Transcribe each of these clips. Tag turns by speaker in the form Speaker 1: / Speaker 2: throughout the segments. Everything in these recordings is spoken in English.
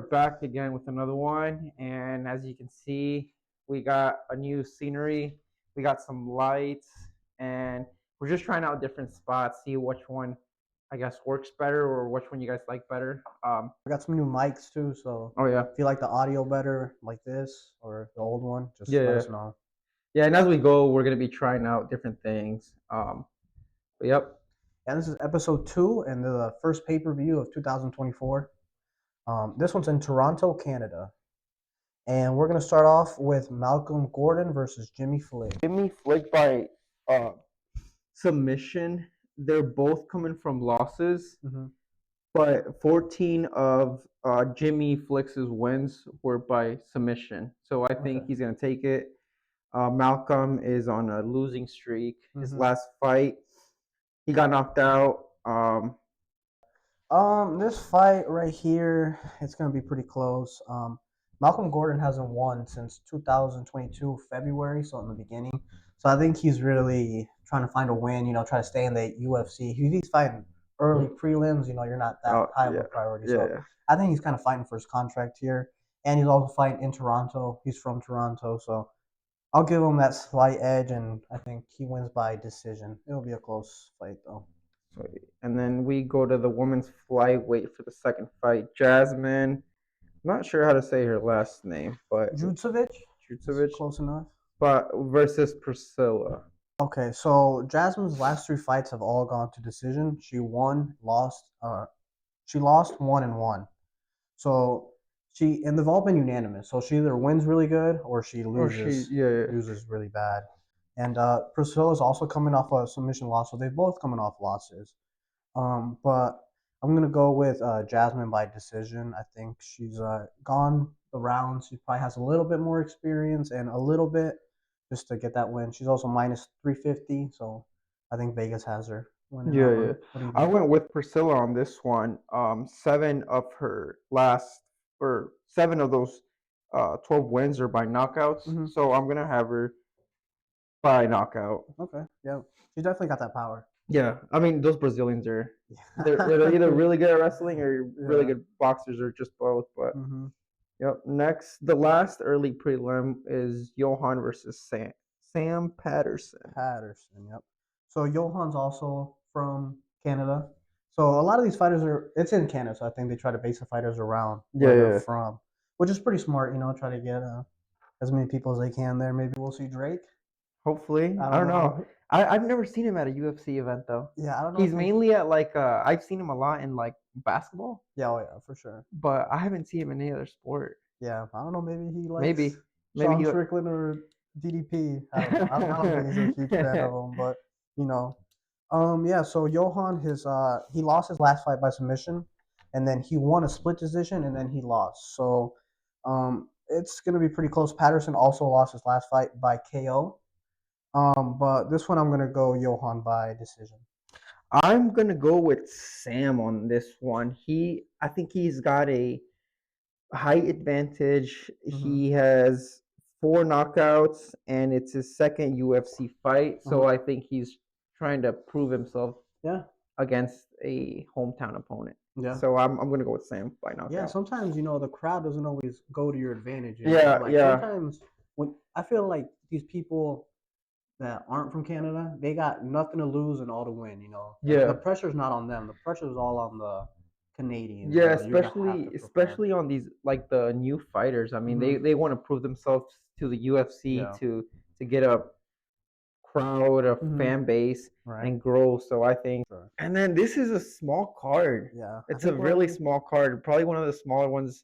Speaker 1: back again with another one, and as you can see, we got a new scenery. We got some lights, and we're just trying out different spots, see which one I guess works better or which one you guys like better.
Speaker 2: I got some new mics too, so
Speaker 1: Oh yeah,
Speaker 2: if you like the audio better like this or the old one, just let
Speaker 1: yeah,
Speaker 2: us know.
Speaker 1: yeah. And as we go, we're gonna be trying out different things. But yep.
Speaker 2: And this is episode 2 and the first pay-per-view of 2024. This one's in Toronto, Canada. And we're going to start off with Malcolm Gordon versus Jimmy Flick.
Speaker 1: Jimmy Flick by submission. They're both coming from losses.
Speaker 2: Mm-hmm.
Speaker 1: But 14 of Jimmy Flick's wins were by submission. So I think he's going to take it. Malcolm is on a losing streak. His last fight, he got knocked out.
Speaker 2: This fight right here, it's going to be pretty close. Malcolm Gordon hasn't won since 2022 February, so in the beginning. So I think he's really trying to find a win, try to stay in the UFC. He's fighting early prelims, you're not that high of a priority. So I think he's kind of fighting for his contract here. And he's also fighting in Toronto. He's from Toronto, so I'll give him that slight edge, and I think he wins by decision. It'll be a close fight, though.
Speaker 1: And then we go to the women's flyweight for the second fight. Jasmine, I'm not sure how to say her last name, but
Speaker 2: Jutsevic, close enough.
Speaker 1: But versus Priscilla.
Speaker 2: Okay, so Jasmine's last 3 fights have all gone to decision. She lost, won, and won. So and they've all been unanimous. So she either wins really good or she loses. Loses really bad. And Priscilla's also coming off a submission loss, so they're both coming off losses. But I'm gonna go with Jasmine by decision. I think she's gone the rounds. She probably has a little bit more experience and a little bit just to get that win. She's also minus 350, so I think Vegas has her winning.
Speaker 1: Yeah. I went with Priscilla on this one. 7 of those 12 wins are by knockouts. So I'm gonna have her by knockout.
Speaker 2: Okay, yeah, she definitely got that power.
Speaker 1: Yeah, I mean those Brazilians they're either really good at wrestling or really good boxers or just both. But yep. Next, the last early prelim is Johan versus Sam Patterson.
Speaker 2: Yep. So Johan's also from Canada. So a lot of these fighters it's in Canada, so I think they try to base the fighters around where they're from, which is pretty smart, try to get as many people as they can there. Maybe we'll see Drake.
Speaker 1: Hopefully. I don't know. I've never seen him at a UFC event though.
Speaker 2: Yeah, I don't know.
Speaker 1: He's mainly at I've seen him a lot in basketball.
Speaker 2: Yeah, oh yeah, for sure.
Speaker 1: But I haven't seen him in any other sport.
Speaker 2: Yeah, I don't know. Maybe he likes
Speaker 1: maybe
Speaker 2: Sean Strickland or DDP. I don't think he's a huge fan of him, but yeah. So Johan, he lost his last fight by submission, and then he won a split decision, and then he lost. So it's gonna be pretty close. Patterson also lost his last fight by KO. But this one I'm gonna go Johan by decision.
Speaker 1: I'm gonna go with Sam on this one. I think he's got a height advantage. He has 4 knockouts, and it's his second UFC fight. So I think he's trying to prove himself. Against a hometown opponent. Yeah. So I'm gonna go with Sam by knockout.
Speaker 2: Yeah. Sometimes the crowd doesn't always go to your advantage.
Speaker 1: Yeah.
Speaker 2: Sometimes when I feel like these people that aren't from Canada, they got nothing to lose and all to win. Yeah. The pressure's not on them. The pressure's all on the Canadians.
Speaker 1: Yeah, especially on these the new fighters. I mean, they want to prove themselves to the UFC to get a crowd, a fan base, and grow. So I think, and then this is a small card.
Speaker 2: Yeah,
Speaker 1: it's a really small card, probably one of the smaller ones.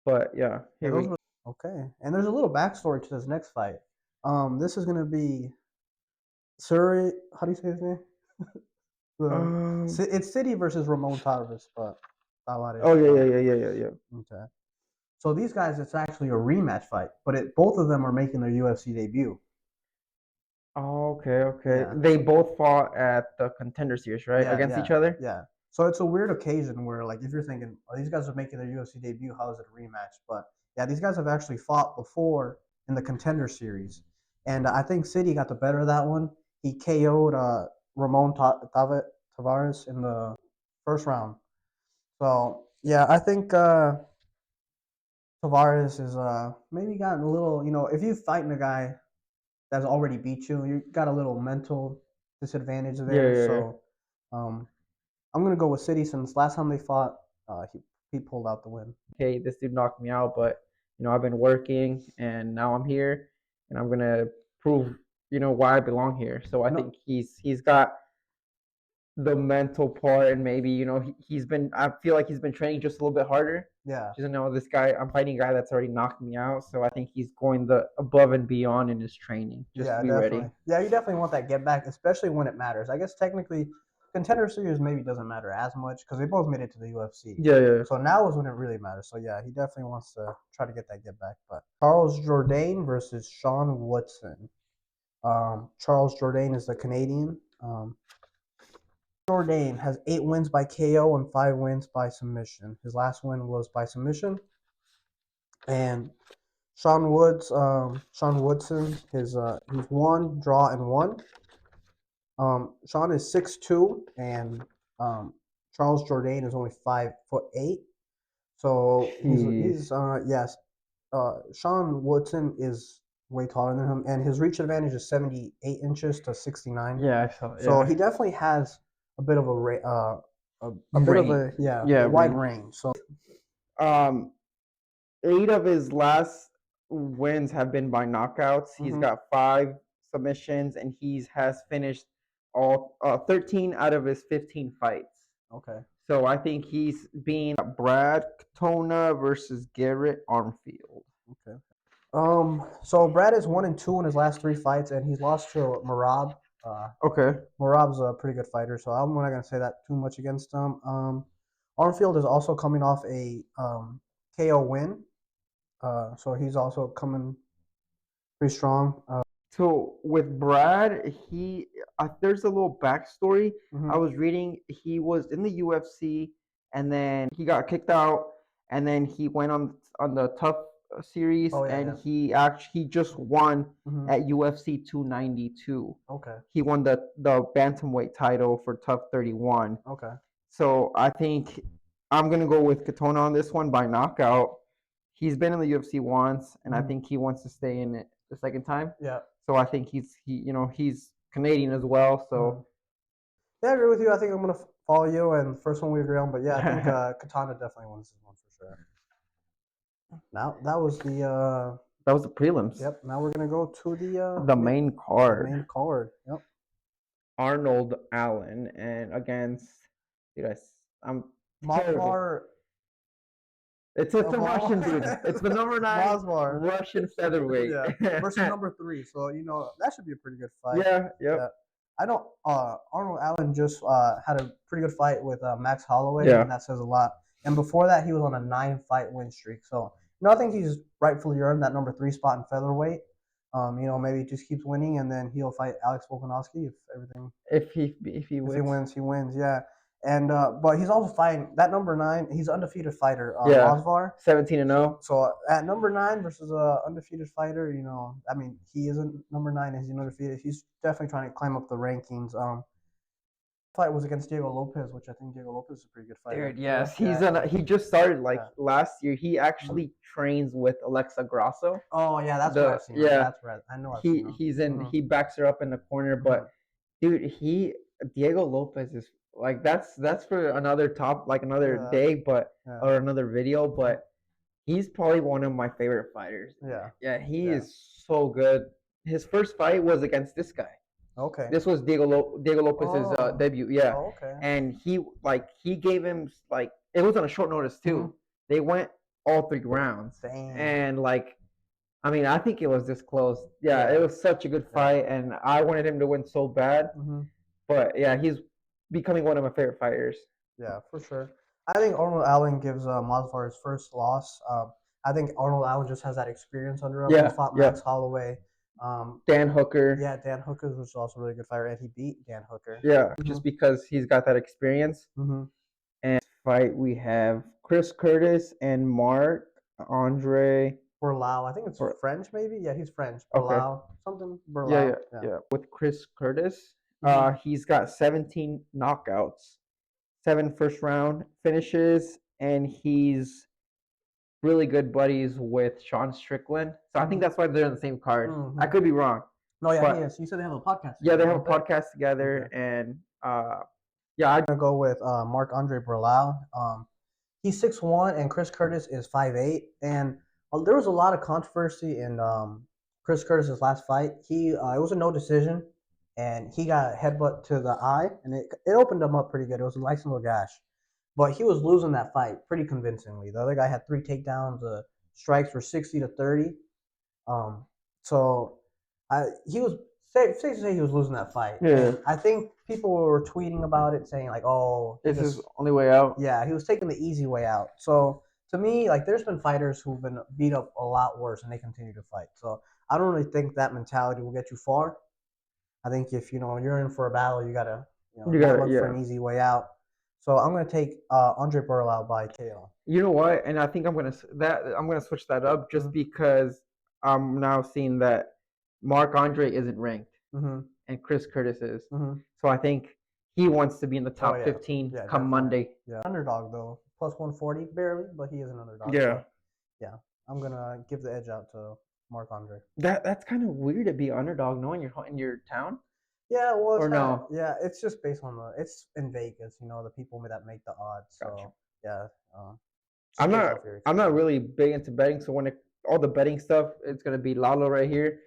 Speaker 1: But yeah,
Speaker 2: okay. And there's a little backstory to this next fight. This is gonna be Surrey. How do you say his name? It's City versus Ramon Tavares, but
Speaker 1: Tavares. Oh yeah.
Speaker 2: Okay. So these guys, it's actually a rematch fight, but both of them are making their UFC debut.
Speaker 1: Oh, okay. Yeah. They both fought at the Contender Series, right? Against each other?
Speaker 2: Yeah. So it's a weird occasion where, if you're thinking, oh, these guys are making their UFC debut, how is it a rematch? But, yeah, these guys have actually fought before in the Contender Series. And I think City got the better of that one. He KO'd Ramon Tavares in the first round. So, yeah, I think Tavares is maybe gotten a little, if you fighting a guy that's already beat you, you got a little mental disadvantage
Speaker 1: Yeah,
Speaker 2: there.
Speaker 1: yeah, yeah.
Speaker 2: So um, I'm gonna go with City since last time they fought, he pulled out the win.
Speaker 1: Hey, this dude knocked me out, but I've been working and now I'm here and I'm gonna prove, why I belong here. So I
Speaker 2: No,
Speaker 1: think he's got the mental part and maybe, he's been I feel like he's been training just a little bit harder.
Speaker 2: yeah,
Speaker 1: Just this guy, I'm fighting a guy that's already knocked me out. So I think he's going the above and beyond in his training just to
Speaker 2: yeah,
Speaker 1: be ready.
Speaker 2: definitely. Yeah, you definitely want that get back, especially when it matters. I guess technically, contender series maybe doesn't matter as much because they both made it to the UFC.
Speaker 1: Yeah, yeah.
Speaker 2: So now is when it really matters. So yeah, he definitely wants to try to get that get back. But Charles Jourdain versus Sean Woodson. Charles Jourdain is the Canadian. Jourdain has 8 wins by KO and 5 wins by submission. His last win was by submission. And Sean Woodson, he's one draw and one. Sean is 6'2", and Charles Jourdain is only 5'8". So he's
Speaker 1: Jeez.
Speaker 2: yes. Sean Woodson is way taller than him, and his reach advantage is 78 inches to 69.
Speaker 1: Yeah, I saw.
Speaker 2: So
Speaker 1: Yeah,
Speaker 2: he definitely has a bit of a bit of
Speaker 1: range.
Speaker 2: a a
Speaker 1: Yeah,
Speaker 2: wide
Speaker 1: range.
Speaker 2: range. So
Speaker 1: Um, 8 of his last wins have been by knockouts. He's
Speaker 2: mhm.
Speaker 1: got 5 submissions, and he has finished all 13 out of his 15 fights.
Speaker 2: Okay.
Speaker 1: So I think he's being Brad Katona versus Garrett Armfield.
Speaker 2: Okay. So Brad is 1-2 in his last 3 fights, and he's lost to Marab. Uh,
Speaker 1: Okay.
Speaker 2: Marab's a pretty good fighter, so I'm not gonna say that too much against him. Armfield is also coming off a KO win, so he's also coming pretty strong.
Speaker 1: So with Brad, there's a little backstory. I
Speaker 2: Mhm.
Speaker 1: was reading he was in the UFC and then he got kicked out and then he went on the Tough series
Speaker 2: Oh yeah,
Speaker 1: and
Speaker 2: yeah.
Speaker 1: he just won
Speaker 2: Mhm.
Speaker 1: at UFC 292.
Speaker 2: Okay.
Speaker 1: He won the bantamweight title for Tough 31.
Speaker 2: Okay.
Speaker 1: So I think I'm gonna go with Katona on this one by knockout. He's been in the UFC once, and I
Speaker 2: Mhm.
Speaker 1: think he wants to stay in it the second time.
Speaker 2: Yeah.
Speaker 1: So I think he's Canadian as well.
Speaker 2: Mhm.
Speaker 1: So
Speaker 2: Yeah, I agree with you. I think I'm gonna follow you, and first one we agree on. But yeah, I think
Speaker 1: that
Speaker 2: Katana definitely wins this one for sure. Now that was the
Speaker 1: was the prelims.
Speaker 2: yep. Now we're gonna go to
Speaker 1: The main
Speaker 2: the
Speaker 1: card,
Speaker 2: main card. Yep.
Speaker 1: Arnold Allen, and against dude, I'm terrible.
Speaker 2: Masvar
Speaker 1: It's a Russian dude. It's the number 9
Speaker 2: Masvar.
Speaker 1: Russian featherweight.
Speaker 2: Yeah. Versus number 3. So that should be a pretty good fight.
Speaker 1: Yeah. Yep.
Speaker 2: Yeah. I don't. Arnold Allen just had a pretty good fight with Max Holloway,
Speaker 1: Yeah.
Speaker 2: and that says a lot. And before that, he was on a 9 fight win streak. So I think he's rightfully earned that number 3 spot in featherweight. Maybe he just keeps winning, and then he'll fight Alex Volkanovski if everything
Speaker 1: If he
Speaker 2: if he
Speaker 1: wins.
Speaker 2: wins, he wins. Yeah. And but he's also fighting that number 9. He's an undefeated fighter,
Speaker 1: Yeah.
Speaker 2: Masvar.
Speaker 1: 17-0.
Speaker 2: So at number 9 versus a undefeated fighter, I mean, he isn't number 9 and he's undefeated. He's definitely trying to climb up the rankings. Fight was against Diego Lopez, which I think Diego Lopez is a pretty good fighter.
Speaker 1: Dude, yes.
Speaker 2: Yeah.
Speaker 1: He just started like
Speaker 2: Yeah.
Speaker 1: last year. He actually trains with Alexa Grasso.
Speaker 2: Oh yeah, that's where
Speaker 1: The
Speaker 2: I've seen him.
Speaker 1: Yeah,
Speaker 2: That's where I know I've seen him.
Speaker 1: he backs her up in the corner, but dude, Diego Lopez is like that's for another another
Speaker 2: Yeah.
Speaker 1: day, but
Speaker 2: Yeah.
Speaker 1: or another video, but he's probably one of my favorite fighters.
Speaker 2: Yeah.
Speaker 1: Yeah, he
Speaker 2: Yeah.
Speaker 1: is so good. His first fight was against this guy.
Speaker 2: Okay.
Speaker 1: This was Diego Lopez's
Speaker 2: Oh.
Speaker 1: debut. Yeah,
Speaker 2: Oh, okay.
Speaker 1: and he gave him like it was on a short notice too. They went all 3 rounds,
Speaker 2: Dang.
Speaker 1: and I mean, I think it was this close. Yeah,
Speaker 2: Yeah.
Speaker 1: it was such a good fight, and I wanted him to win so bad. But yeah, he's becoming one of my favorite fighters.
Speaker 2: Yeah, for sure. I think Arnold Allen gives Masvidal his first loss. I think Arnold Allen just has that experience under him. He
Speaker 1: Yeah,
Speaker 2: fought
Speaker 1: yeah.
Speaker 2: Max Holloway.
Speaker 1: Dan Hooker.
Speaker 2: Yeah, Dan Hooker was also a really good fighter, and he beat Dan Hooker.
Speaker 1: Yeah, just because he's got that experience.
Speaker 2: Mm-hmm.
Speaker 1: And fight we have Chris Curtis and Mark Andre
Speaker 2: Berlau. I think it's
Speaker 1: Ber-
Speaker 2: French, maybe. Yeah, he's French.
Speaker 1: Okay.
Speaker 2: Berlau, something.
Speaker 1: Yeah,
Speaker 2: Berlau.
Speaker 1: yeah. With Chris Curtis,
Speaker 2: Mhm.
Speaker 1: he's got 17 knockouts, 7 first round finishes, and he's really good buddies with Sean Strickland, so I think that's why they're on the same card. I could be wrong.
Speaker 2: No, yeah,
Speaker 1: but
Speaker 2: he is. You said they have a podcast.
Speaker 1: Yeah, they
Speaker 2: together,
Speaker 1: have a
Speaker 2: don't
Speaker 1: podcast together,
Speaker 2: Okay.
Speaker 1: and yeah,
Speaker 2: I'm gonna go with Marc-Andre Berlau. He's 6'1", and Chris Curtis is 5'8", and there was a lot of controversy in Chris Curtis's last fight. It was a no decision, and he got a headbutt to the eye, and it opened him up pretty good. It was a nice little gash, but he was losing that fight pretty convincingly. The other guy had 3 takedowns. Strikes were 60-30. Um, so he was safe to say he was losing that fight.
Speaker 1: Yeah.
Speaker 2: And I think people were tweeting about it, saying like, "Oh,
Speaker 1: this is only way out."
Speaker 2: Yeah, he was taking the easy way out. So to me, like, there's been fighters who've been beat up a lot worse, and they continue to fight. So I don't really think that mentality will get you far. I think if you're in for a battle, you gotta not look for an easy way out. So I'm gonna take Andre Berlau by KO.
Speaker 1: You know what? And I think I'm gonna switch that up just because I'm now seeing that Marc-Andre isn't ranked and Chris Curtis is. So I think he wants to be in the top 15 come
Speaker 2: definitely.
Speaker 1: Monday.
Speaker 2: Yeah, underdog though, plus 140 barely, but he is an underdog.
Speaker 1: Yeah,
Speaker 2: so, yeah. I'm gonna give the edge out to Marc-Andre.
Speaker 1: That's kind of weird to be underdog knowing you're in your town.
Speaker 2: Yeah, well,
Speaker 1: or no?
Speaker 2: Yeah, it's just based on it's in Vegas. The people that make the odds.
Speaker 1: Gotcha.
Speaker 2: So yeah.
Speaker 1: I'm not really big into betting, so when all the betting stuff, it's gonna be Lalo right here.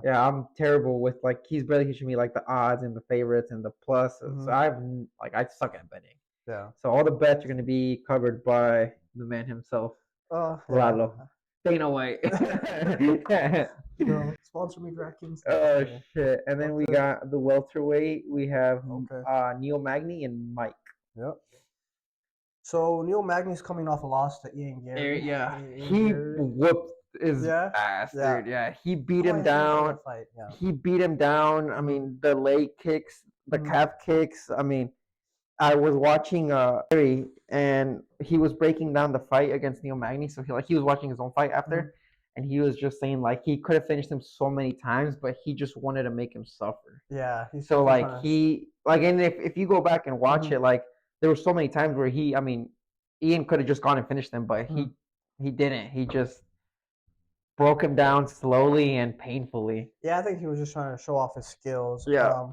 Speaker 1: Yeah, I'm terrible with he's barely teaching me the odds and the favorites and the plus. So I suck at betting.
Speaker 2: Yeah.
Speaker 1: So all the bets are gonna be covered by the man himself, Lalo. Dana White.
Speaker 2: Sponsor me, DraftKings.
Speaker 1: Oh shit! And then we got the welterweight. We have Neil Magny and Mike.
Speaker 2: Yep. So Neil Magny's coming off a loss to Ian Gary.
Speaker 1: Yeah, he whooped his ass, dude. Yeah, he beat him down. He beat him down. I mean, the leg kicks, the calf kicks. I mean, I was watching Gary, and he was breaking down the fight against Neil Magny. So he was watching his own fight after, and he was just saying he could have finished him so many times, but he just wanted to make him suffer.
Speaker 2: Yeah.
Speaker 1: So and if you go back and watch it, there were so many times where Ian could have just gone and finished him, but he didn't. He just broke him down slowly and painfully.
Speaker 2: Yeah, I think he was just trying to show off his skills.
Speaker 1: Yeah.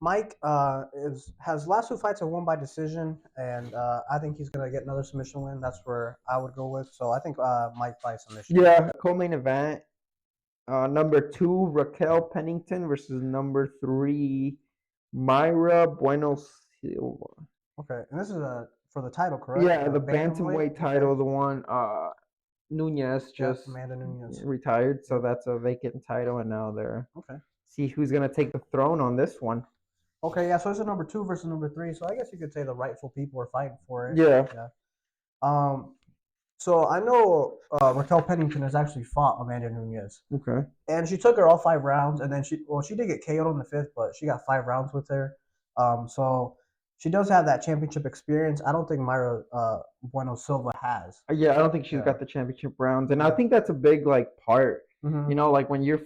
Speaker 2: Mike has last 2 fights have won by decision, and I think he's gonna get another submission win. That's where I would go with. So I think Mike by submission.
Speaker 1: Yeah, co-main event. Number 2, Raquel Pennington versus number 3, Myra Bueno Silva.
Speaker 2: Okay, and this is for the title, correct?
Speaker 1: Yeah, the bantamweight title, the one Nunez just
Speaker 2: Amanda Nunez
Speaker 1: retired, so that's a vacant title, and now they're see who's gonna take the throne on this one.
Speaker 2: Okay, yeah, so it's a number 2 versus number 3, so I guess you could say the rightful people are fighting for it.
Speaker 1: Yeah.
Speaker 2: So I know Raquel Pennington has actually fought Amanda Nunez.
Speaker 1: Okay.
Speaker 2: And she took her all 5 rounds, and then she did get KO'd on the 5th, but she got 5 rounds with her. So she does have that championship experience. I don't think Myra Bueno Silva has.
Speaker 1: Yeah, I don't think she's got the championship rounds, and I think that's a big part. When you're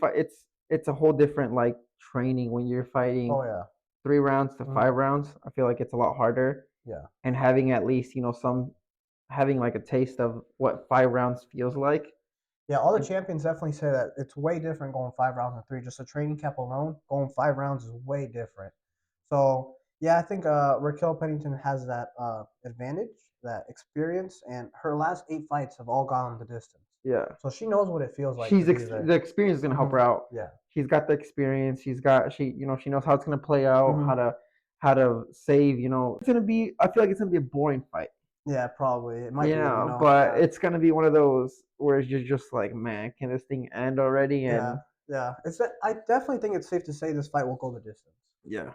Speaker 1: it's a whole different training when you're fighting.
Speaker 2: Oh yeah.
Speaker 1: 3 rounds to 5 rounds. I feel like it's a lot harder.
Speaker 2: Yeah.
Speaker 1: And having at least having a taste of what 5 rounds feels like.
Speaker 2: Yeah, all the champions definitely say that it's way different going 5 rounds than 3. Just a training camp alone, going 5 rounds is way different. So yeah, I think Raquel Pennington has that advantage, that experience, and her last 8 fights have all gone the distance.
Speaker 1: Yeah.
Speaker 2: So she knows what it feels like.
Speaker 1: The experience is gonna help her out.
Speaker 2: Yeah.
Speaker 1: She's got the experience. She knows how it's gonna play out, how to save. It's gonna be. I feel like it's gonna be a boring fight.
Speaker 2: Yeah, probably. It might be.
Speaker 1: But it's gonna be one of those where you're just like, man, can this thing end already? And
Speaker 2: yeah. I definitely think it's safe to say this fight will go the distance.
Speaker 1: Yeah.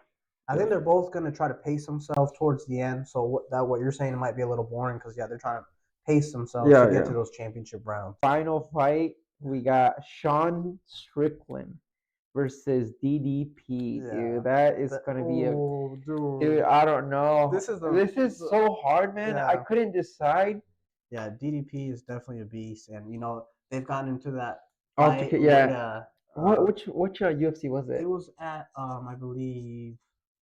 Speaker 2: I think they're both going to try to pace themselves towards the end. So what you're saying, it might be a little boring because they're trying to pace themselves to get to those championship rounds.
Speaker 1: Final fight, we got Sean Strickland versus DDP. Dude, that is gonna be dude. I don't know. This is so hard, man. I couldn't decide.
Speaker 2: Yeah, DDP is definitely a beast, and they've gotten into that.
Speaker 1: Fight, yeah. Which UFC was it?
Speaker 2: It was at I believe.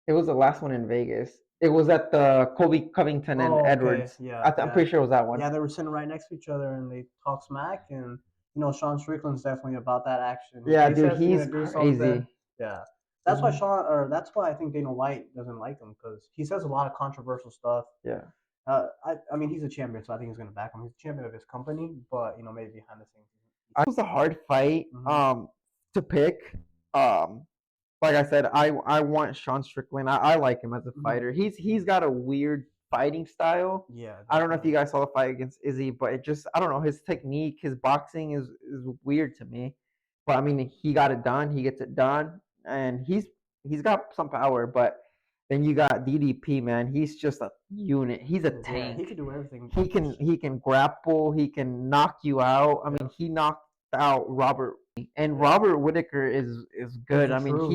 Speaker 1: It was the last one in Vegas. It was at the Colby Covington and
Speaker 2: Oh, okay.
Speaker 1: Edwards.
Speaker 2: Yeah,
Speaker 1: I'm
Speaker 2: yeah.
Speaker 1: pretty sure it was that one.
Speaker 2: Yeah, they were sitting right next to each other and they talk smack. And, you know, Sean Strickland's definitely about that action. If
Speaker 1: Yeah,
Speaker 2: he
Speaker 1: dude,
Speaker 2: says he's
Speaker 1: he's
Speaker 2: going to do something,
Speaker 1: crazy.
Speaker 2: yeah. That's why I think Dana White doesn't like him because he says a lot of controversial stuff.
Speaker 1: Yeah.
Speaker 2: I mean, he's a champion, so I think he's going to back him. He's a champion of his company, but, you know, maybe behind the scenes.
Speaker 1: It was a hard fight
Speaker 2: Mhm.
Speaker 1: to pick. Um, like I said, I want Sean Strickland. I like him as a
Speaker 2: Mhm.
Speaker 1: fighter. He's got a weird fighting style.
Speaker 2: Yeah,
Speaker 1: I don't know if you
Speaker 2: definitely.
Speaker 1: guys saw the fight against Izzy, but it just I don't know, his technique, his boxing is weird to me. But I mean, he got it done. He gets it done, and he's got some power. But then you got DDP, man. He's just a unit. He's a
Speaker 2: Yeah, he
Speaker 1: tank.
Speaker 2: could do everything.
Speaker 1: He can grapple. He can knock you out. I mean,
Speaker 2: Yeah.
Speaker 1: he knocked out Robert, and
Speaker 2: Yeah.
Speaker 1: Robert Whitaker is
Speaker 2: He's
Speaker 1: good.
Speaker 2: a
Speaker 1: I mean,
Speaker 2: truth.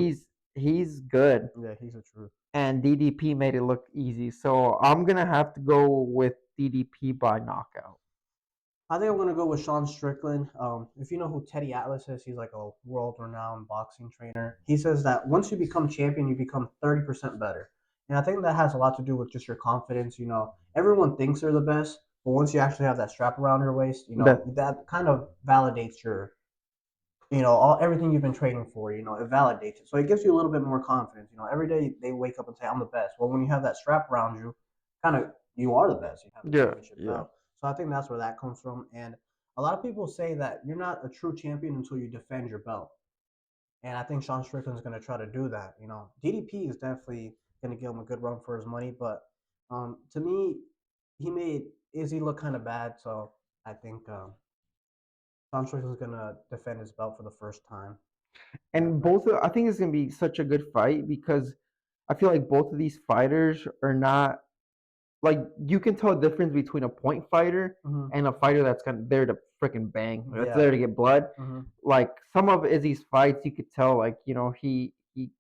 Speaker 1: he's good,
Speaker 2: Yeah, he's a truth.
Speaker 1: and DDP made it look easy. So I'm gonna have to go with DDP by knockout.
Speaker 2: I think I'm gonna go with Sean Strickland. If you know who Teddy Atlas is, he's like a world-renowned boxing trainer. He says that once you become champion, you become 30% better, and I think that has a lot to do with just your confidence. You know, everyone thinks they're the best, but once you actually have that strap around your waist, you know
Speaker 1: That
Speaker 2: that kind of validates your, everything you've been training for. You know, it validates it, so it gives you a little bit more confidence. You know, every day they wake up and say, "I'm the best." Well, when you have that strap around you, kind of you are the best. You have the
Speaker 1: yeah,
Speaker 2: championship
Speaker 1: yeah.
Speaker 2: belt. So I think that's where that comes from. And a lot of people say that you're not a true champion until you defend your belt. And I think Sean Strickland's going to try to do that. You know, DDP is definitely going to give him a good run for his money. But to me, he made Izzy look kind of bad. So I think Sean Strickland's going to defend his belt for the first time.
Speaker 1: And I think it's gonna be such a good fight because I feel like both of these fighters are not like you can tell a difference between a point fighter
Speaker 2: Hmm.
Speaker 1: and a fighter that's kind of there to freaking bang, that's
Speaker 2: Yeah.
Speaker 1: there to get blood.
Speaker 2: Hmm.
Speaker 1: Like some of Izzy's fights, you could tell, like he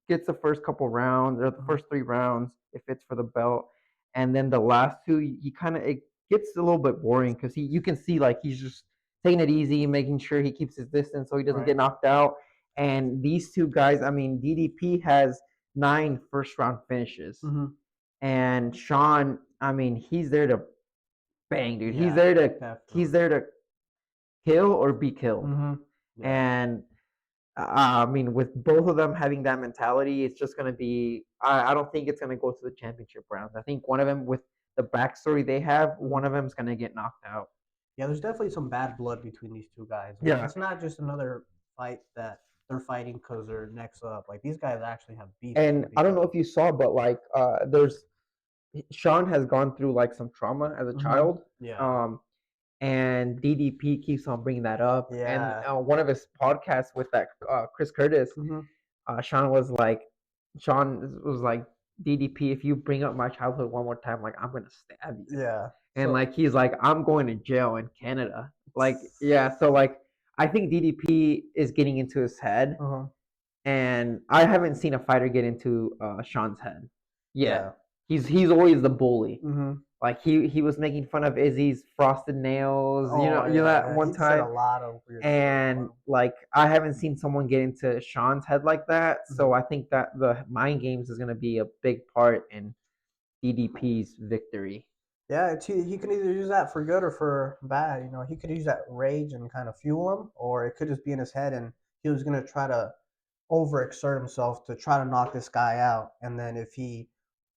Speaker 1: gets the first couple rounds or the
Speaker 2: Hmm.
Speaker 1: first 3 rounds if it's for the belt, and then the last two, he kind of it gets a little bit boring because you can see like he's just taking it easy, making sure he keeps his distance so he doesn't
Speaker 2: Right.
Speaker 1: get knocked out. And these two guys, I mean, DDP has 9 first round finishes.
Speaker 2: Hmm.
Speaker 1: And Sean, I mean, he's there to bang, dude.
Speaker 2: Yeah.
Speaker 1: He's
Speaker 2: Definitely.
Speaker 1: there to kill or be killed.
Speaker 2: Hmm. Yeah.
Speaker 1: And I mean, with both of them having that mentality, it's just gonna be. I don't think it's gonna go to the championship round. I think one of them, with the backstory they have, one
Speaker 2: Hmm.
Speaker 1: of them is gonna get knocked out.
Speaker 2: Yeah, there's definitely some bad blood between these two guys. You know,
Speaker 1: Yeah,
Speaker 2: it's not just another fight that they're fighting because they're necks up. Like these guys actually have beef
Speaker 1: and
Speaker 2: with
Speaker 1: I
Speaker 2: each
Speaker 1: don't know
Speaker 2: other.
Speaker 1: if you saw, but like, there's Sean has gone through like some trauma as a
Speaker 2: Hmm.
Speaker 1: child.
Speaker 2: Yeah.
Speaker 1: Um, and DDP keeps on bringing that up. And
Speaker 2: Yeah.
Speaker 1: one of his podcasts with that Chris Curtis,
Speaker 2: Hmm.
Speaker 1: uh, Sean Sean was like, DDP, if you bring up my childhood one more time, like I'm gonna stab you.
Speaker 2: Yeah.
Speaker 1: And
Speaker 2: So
Speaker 1: like he's like, I'm going to jail in Canada. Like, yeah, so like I think DDP is getting into his head,
Speaker 2: uh
Speaker 1: and I haven't seen a fighter get into Sean's head yet.
Speaker 2: yeah.
Speaker 1: He's always the bully.
Speaker 2: Hmm.
Speaker 1: Like he was making fun of Izzy's frosted nails,
Speaker 2: Oh
Speaker 1: you know
Speaker 2: yeah,
Speaker 1: that
Speaker 2: yeah.
Speaker 1: one
Speaker 2: He said a
Speaker 1: time.
Speaker 2: lot of weird shit
Speaker 1: And
Speaker 2: about
Speaker 1: like I haven't seen someone get into Sean's head like that.
Speaker 2: him.
Speaker 1: So I think that the mind games is gonna be a big part in DDP's victory.
Speaker 2: Yeah, he can either use that for good or for bad. You know, he could use that rage and kind of fuel him, or it could just be in his head and he was gonna try to overexert himself to try to knock this guy out. And then if he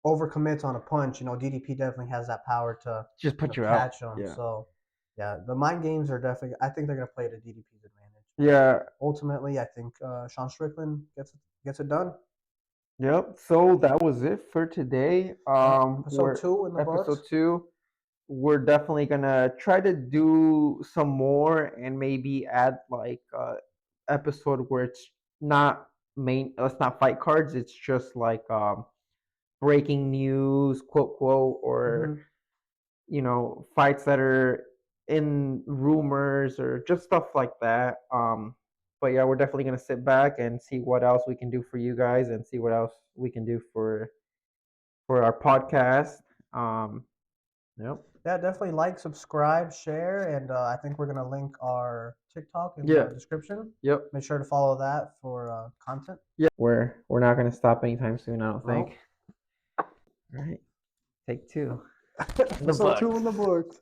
Speaker 2: overcommits on a punch, you know, DDP definitely has that power to,
Speaker 1: Just put you out.
Speaker 2: catch him.
Speaker 1: Yeah.
Speaker 2: So yeah, the mind games are definitely. I think they're gonna play to DDP's advantage. But
Speaker 1: Yeah.
Speaker 2: ultimately, I think Sean Strickland gets it done.
Speaker 1: Yep. So that was it for today.
Speaker 2: Yeah, episode
Speaker 1: We're
Speaker 2: 2 in the
Speaker 1: episode
Speaker 2: books.
Speaker 1: 2. We're definitely gonna try to do some more and maybe add like episode where it's not fight cards, it's just like breaking news, quote, or
Speaker 2: Hmm.
Speaker 1: fights that are in rumors or just stuff like that. But yeah, we're definitely gonna sit back and see what else we can do for you guys and see what else we can do for our podcast. Um, yep.
Speaker 2: Yeah, definitely like, subscribe, share, and I think we're gonna link our TikTok in
Speaker 1: Yeah.
Speaker 2: the description.
Speaker 1: Yep.
Speaker 2: Make sure to follow that for content.
Speaker 1: Yeah. We're not gonna stop anytime soon, I don't think.
Speaker 2: No.
Speaker 1: All right. Take two.
Speaker 2: Episode 2 in the books.